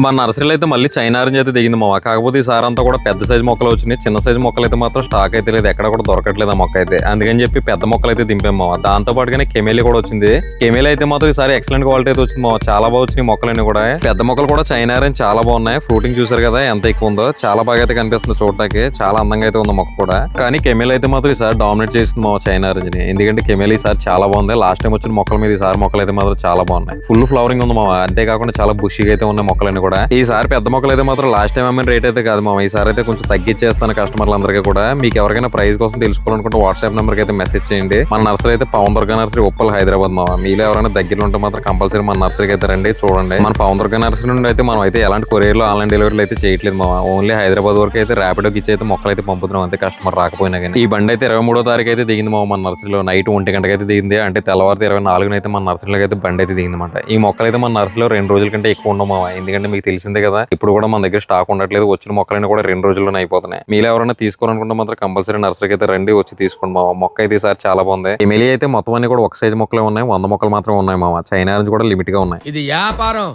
మన నర్సరీలో అయితే మళ్ళీ చైనా ఆరెంజ్ అయితే దిగింది మావా. కాకపోతే ఈసారి అంతా కూడా పెద్ద సైజు మొక్కలు వచ్చినాయి. చిన్న సైజు మొక్కలు అయితే మాత్రం స్టాక్ అయితే లేదు, ఎక్కడ కూడా దొరకట్లేదు ఆ మొక్క అయితే. అందుకని చెప్పి పెద్ద మొక్కలు అయితే దింపాం మావా. దాంతో పాటుగానే కెమేలి కూడా వచ్చింది. కెమేలి అయితే మాత్రం ఈసారి ఎక్సలెంట్ క్వాలిటీ అయితే వచ్చింది మావా. చాలా బాగా వచ్చినాయి మొక్కలన్నీ కూడా. పెద్ద మొక్కలు కూడా చైనా ఆరెంజ్ చాలా బాగున్నాయి. ఫ్రూటింగ్ చూసారు కదా ఎంత ఎక్కువ ఉందో, చాలా బాగా అయితే కనిపిస్తుంది చూడటానికి. చాలా అందంగా అయితే ఉంది మొక్క కూడా. కానీ కెమేలి అయితే మాత్రం ఈసారి డామినేట్ చేస్తుంది మావా చైనా ఆరెంజ్ ని. ఎందుకంటే కెమేలి ఈసారి చాలా బాగుంది. లాస్ట్ టైం వచ్చిన మొక్కల మీద ఈసారి మొక్కలు అయితే మాత్రం చాలా బాగున్నాయి. ఫుల్ ఫ్లవరింగ్ ఉంది మావా. అంతేకాకుండా చాలా బుషిగా అయితే ఉన్నాయి మొక్కలన్నీ కూడా. ఈసారి పెద్ద మొక్కలు అయితే మాత్రం లాస్ట్ టైం అమ్మిన రేట్ అయితే కాదు మామ. ఈసారి అయితే కొంచెం తగ్గించేస్తాను కస్టమర్లందరికీ కూడా. మీకు ఎవరికైనా ప్రైస్ కోసం తెలుసుకోవాలనుకుంటే వాట్సాప్ నెంబర్ కి అయితే మెసేజ్ చేయండి. మన నర్సరీ అయితే పవన్ దుర్గా నర్సరీ ఉప్పల్ హైదరాబాద్ మామ. మీలో ఎవరైనా దగ్గరలో ఉంటే మాత్రం కంపల్సరీ మన నర్సరీకి అయితే రండి, చూడండి. మన పవన్ దుర్గా నర్సరీ నుండి అయితే మనం అయితే ఎలాంటి కొరియర్లో ఆన్లైన్ డెలివరీలు అయితే చేయట్లేదు మామ. ఓన్లీ హైదరాబాద్ వరకు అయితే ర్యాపిడోకి ఇచ్చి అయితే మొక్కలు అయితే పంపుతున్నాం అంతే, కస్టమర్ రాకపోయినా కానీ. ఈ బండి అయితే 23వ తారీఖు అయితే దిగింది మామ మన నర్సరీలో. నైట్ 1 గంటకి అయితే దిగింది. అంటే తెల్లవారు 24న అయితే మన నర్సరీలో అయితే బండి అయితే దిగింది అనమాట. ఈ మొక్కలు అయితే మన నర్సరీలో 2 రోజుల కంటే ఎక్కువ ఉండవు మామ. ఎందుకంటే మీకు తెలిసిందే కదా, ఇప్పుడు కూడా మన దగ్గర స్టాక్ ఉండట్లేదు. వచ్చిన మొక్కలన్నీ కూడా 2 రోజుల్లోనే అయిపోతున్నాయి. మీరు ఎవరైనా తీసుకోవాలనుకుంటే మాత్రం కంపల్సరీ నర్సరీకి అయితే రండి, వచ్చి తీసుకోండి మామ. మొక్క అయితే ఈసారి చాలా బాగుంది. ఎమిలీ అయితే మొత్తం అన్ని కూడా ఒక సైజు మొక్కలే ఉన్నాయి. 100 మొక్కలు మాత్రం ఉన్నాయి మామ. చైనా ఆరెంజ్ కూడా లిమిట్ గా ఉన్నాయి. ఇది వ్యాపారం.